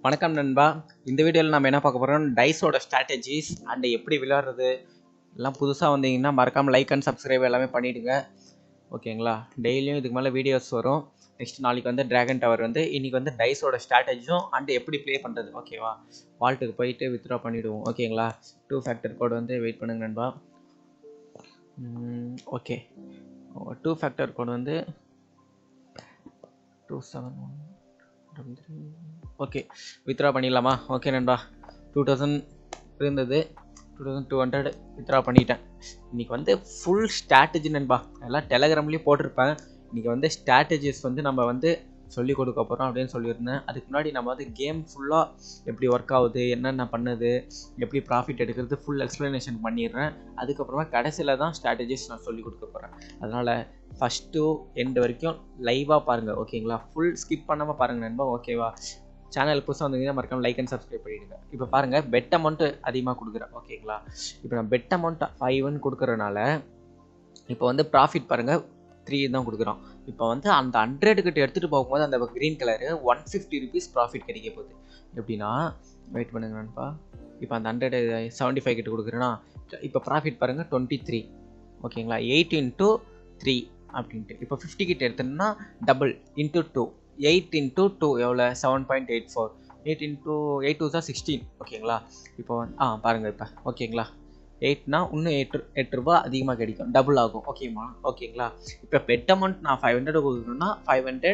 வணக்கம் நண்பா. இந்த வீடியோவில் நம்ம என்ன பார்க்க போகிறோம், டைஸோட ஸ்ட்ராட்டஜிஸ் அண்ட் எப்படி விளையாடுறது எல்லாம். புதுசாக வந்தீங்கன்னா மறக்காமல் லைக் அண்ட் சப்ஸ்கிரைப் எல்லாமே பண்ணிவிடுங்க, ஓகேங்களா. டெய்லியும் இதுக்கு மேலே வீடியோஸ் வரும். நெக்ஸ்ட் நாளைக்கு வந்து ட்ராகன் டவர் வந்து இன்றைக்கி வந்து டைஸோட ஸ்ட்ராட்டஜியும் அண்ட் எப்படி ப்ளே பண்ணுறது, ஓகேவா. வால்ட்டுக்கு போயிட்டு வித்ட்ரா பண்ணிவிடுவோம், ஓகேங்களா. 2 ஃபேக்டர் கோடு வந்து வெயிட் பண்ணுங்க நண்பா. ஓகே, 2 ஃபேக்டர் கோடு வந்து 271 ஓகே, வித்ரா பண்ணிடலாமா. ஓகே நண்பா, 2000 இருந்தது, 2200 வித்ரா பண்ணிட்டேன். இன்றைக்கி வந்து ஃபுல் ஸ்ட்ராட்டஜி நண்பா, எல்லாம் டெலகிராம்லேயும் போட்டிருப்பேன். இன்றைக்கி வந்து ஸ்ட்ராட்டஜிஸ் வந்து நம்ம வந்து சொல்லிக் கொடுக்க போகிறோம் அப்படின்னு சொல்லியிருந்தேன். அதுக்கு முன்னாடி நம்ம வந்து கேம் ஃபுல்லாக எப்படி ஒர்க் ஆகுது, என்னென்ன பண்ணுது, எப்படி ப்ராஃபிட் எடுக்கிறது ஃபுல் எக்ஸ்ப்ளனேஷன் பண்ணிடுறேன். அதுக்கப்புறமா கடைசியில் தான் ஸ்ட்ராட்டஜிஸ் நான் சொல்லிக் கொடுக்க போகிறேன். அதனால் ஃபஸ்ட்டு எண்டு வரைக்கும் லைவாக பாருங்கள், ஓகேங்களா. ஃபுல் ஸ்கிப் பண்ணாமல் பாருங்கள் நண்பா, ஓகேவா. சேனல் புதுசாக வந்தீங்கன்னா மறக்காம லைக் அண்ட் சப்ஸ்கிரைப் பண்ணிவிடுங்க. இப்போ பாருங்கள், பெட் அமௌண்ட்டு அதிகமாக கொடுக்குறேன், ஓகேங்களா. இப்போ நான் பெட் அமௌண்ட் 5 கொடுக்குறனால இப்போ வந்து ப்ராஃபிட் பாருங்கள் 3 தான் கொடுக்குறோம். இப்போ வந்து அந்த 100 கிட்ட எடுத்துகிட்டு போகும்போது அந்த க்ரீன் கலரு 150 ருபீஸ் ப்ராஃபிட் கிடைக்க போகுது. எப்படின்னா வெயிட் பண்ணுங்க நண்பா. இப்போ அந்த 175 கிட்ட கொடுக்குறேன்னா இப்போ ப்ராஃபிட் பாருங்கள் 23, ஓகேங்களா. 8 × 3 அப்படின்ட்டு. இப்போ 50 கிட்ட எடுத்தோம்னா டபுள் இன்ட்டு 2, 8 × 2 எவ்வளோ 7.84, 8 × 8 2 16, ஓகேங்களா. இப்போ பாருங்கள் இப்போ, ஓகேங்களா. 8னா இன்னும் 8 ரூபா அதிகமாக கிடைக்கும், டபுள் ஆகும், ஓகேங்களா. இப்போ பெட் அமௌண்ட் நான் 500 கொடுக்கணும்னா 500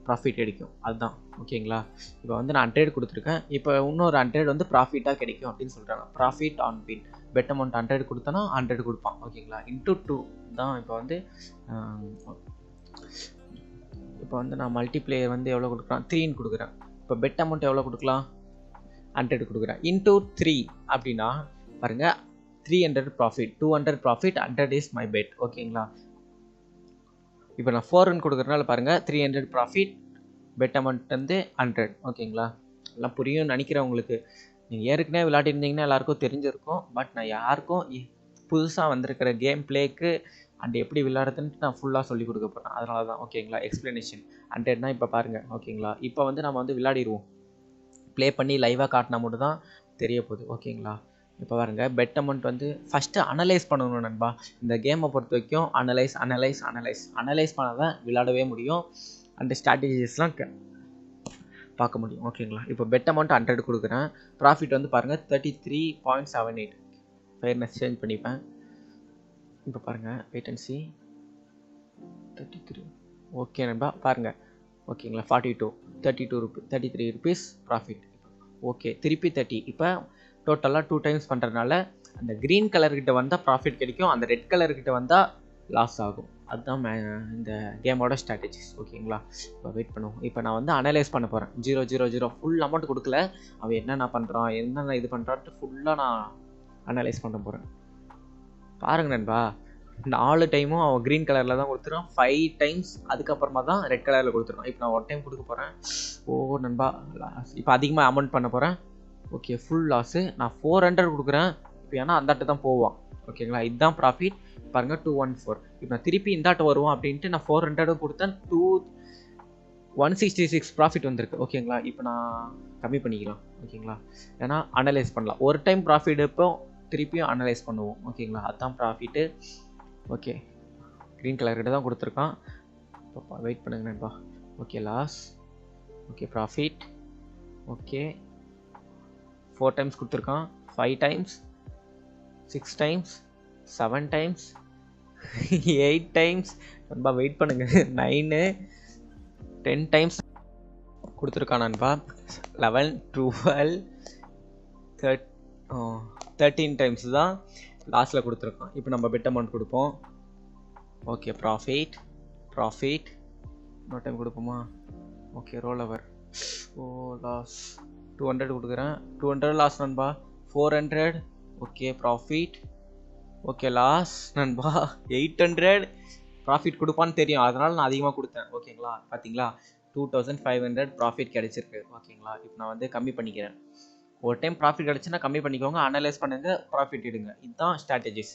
ப்ராஃபிட் கிடைக்கும், அதுதான், ஓகேங்களா. இப்போ வந்து நான் 100 கொடுத்துருக்கேன். இப்போ இன்னொரு 100 வந்து ப்ராஃபிட்டாக கிடைக்கும் அப்படின்னு சொல்கிறாங்க. Profit on win. Bet amount 100 கொடுத்தனா 100 கொடுப்பான், ஓகேங்களா. இன்ட்டு 2 தான். இப்போ வந்து நான் மல்டிப்ளேயர் வந்து எவ்வளோ கொடுக்குறேன், 3 கொடுக்குறேன். இப்போ பெட் அமௌண்ட் எவ்வளோ கொடுக்கலாம், 100 கொடுக்குறேன். இன்ட்டு 3 அப்படின்னா பாருங்கள் 300 profit, 200 profit, 100 is my bet, ஓகேங்களா. இப்போ நான் 4 கொடுக்குறதுனால பாருங்கள் 300 ப்ராஃபிட், பெட் அமௌண்ட் வந்து 100, ஓகேங்களா. எல்லாம் புரியும் நினைக்கிறேன் உங்களுக்கு. நீங்கள் ஏற்கனவே விளையாடிருந்தீங்கன்னா எல்லாருக்கும் தெரிஞ்சிருக்கும். பட் நான் யாருக்கும் புதுசாக வந்திருக்கிற கேம் பிளேக்கு அண்ட் எப்படி விளையாடுறதுன்ட்டு நான் ஃபுல்லாக சொல்லி கொடுக்க போகிறேன். அதனால தான், ஓகேங்களா. எக்ஸ்ப்ளனேஷன் 100னா இப்போ பாருங்கள், ஓகேங்களா. இப்போ வந்து நம்ம வந்து விளையாடிடுவோம். ப்ளே பண்ணி லைவாக காட்டினா மட்டும் தான் தெரிய போகுது, ஓகேங்களா. இப்போ பாருங்க, பெட் அமௌண்ட் வந்து ஃபஸ்ட்டு அனலைஸ் பண்ணணும் நண்பா. இந்த கேமை பொறுத்த வரைக்கும் அனலைஸ் பண்ணால் தான் விளையாடவே முடியும். அந்த ஸ்ட்ராட்டஜிஸ்லாம் பார்க்க முடியும், ஓகேங்களா. இப்போ பெட் அமௌண்ட் 100 கொடுக்குறேன். ப்ராஃபிட் வந்து பாருங்கள் 33.78. ஃபேர்னஸ் சேஞ்ச் பண்ணிப்பேன். இப்போ பாருங்கள், வெயிட் அண்ட் சி. 33, ஓகே நண்பா. பாருங்கள், ஓகேங்களா. 33 ருபீஸ் ப்ராஃபிட். ஓகே, திருப்பி 30. இப்போ டோட்டலாக 2 டைம்ஸ் பண்ணுறதுனால அந்த க்ரீன் கலர்கிட்ட வந்தால் ப்ராஃபிட் கிடைக்கும், அந்த ரெட் கலர்கிட்ட வந்தால் லாஸ் ஆகும். அதுதான் இந்த கேமோட ஸ்ட்ராட்டஜிஸ், ஓகேங்களா. இப்போ வெயிட் பண்ணுவோம். இப்போ நான் வந்து அனலைஸ் பண்ண போகிறேன். 000 ஃபுல் அமௌண்ட் கொடுக்கல. அவன் என்னென்ன பண்ணுறான், என்னென்ன இது பண்ணுறான்ட்டு ஃபுல்லாக நான் அனலைஸ் பண்ண போகிறேன். பாருங்கள் நண்பா, 4 டைமும் அவன் க்ரீன் கலரில் தான் கொடுத்துருவான். 5 டைம்ஸ் அதுக்கப்புறமா தான் ரெட் கலரில் கொடுத்துருவான். இப்போ நான் 1 டைம் கொடுக்க போகிறேன். நண்பா, இப்போ அதிகமாக அமௌண்ட் பண்ண போகிறேன். Okay, full loss. நான் 400 கொடுக்குறேன். இப்போ ஏன்னா அந்தாட்டு தான் போவான், ஓகேங்களா. இதுதான் ப்ராஃபிட் பாருங்கள், 214. இப்போ நான் திருப்பி இந்தாட்டு வருவான் அப்படின்ட்டு நான் 400 கொடுத்தேன். 166 ப்ராஃபிட் வந்திருக்கு, ஓகேங்களா. இப்போ நான் கம்மி பண்ணிக்கலாம், ஓகேங்களா. ஏன்னா அனலைஸ் பண்ணலாம். ஒரு டைம் ப்ராஃபிட் இப்போ திருப்பியும் அனலைஸ் பண்ணுவோம், ஓகேங்களா. அதுதான் ப்ராஃபிட்டு. ஓகே, க்ரீன் கலர்கிட்ட தான் கொடுத்துருக்கான். இப்போ வெயிட் பண்ணுங்க நண்பா. Okay, loss. Okay, profit. Okay, 4 times கொடுத்துருக்கான். 5 டைம்ஸ், 6 டைம்ஸ், 7 டைம்ஸ், 8 டைம்ஸ். நண்பா வெயிட் பண்ணுங்க. 9, 10 டைம்ஸ் கொடுத்துருக்கான் நண்பா. 11, 12, 13 டைம்ஸ் தான் லாஸ்ட்டில் கொடுத்துருக்கான். இப்போ நம்ம பெட் அமௌண்ட் கொடுப்போம். Okay, profit. இன்னொரு டைம் கொடுப்போமா. Okay, roll over. லாஸ். 200 கொடுக்குறேன். 200 லாஸ் நண்பா. 400. Okay, profit. ஓகே, லாஸ் நண்பா. 800 ப்ராஃபிட் கொடுப்பான்னு தெரியும், அதனால் நான் அதிகமாக கொடுத்தேன், ஓகேங்களா. பார்த்தீங்களா, 2500 ப்ராஃபிட் கிடைச்சிருக்கு, ஓகேங்களா. இப்போ நான் வந்து கம்மி பண்ணிக்கிறேன். ஒரு டைம் ப்ராஃபிட் கிடச்சுன்னா கம்மி பண்ணிக்கோங்க, அனலைஸ் பண்ணுங்கள், ப்ராஃபிட் எடுங்க. இதுதான் ஸ்ட்ராட்டஜிஸ்.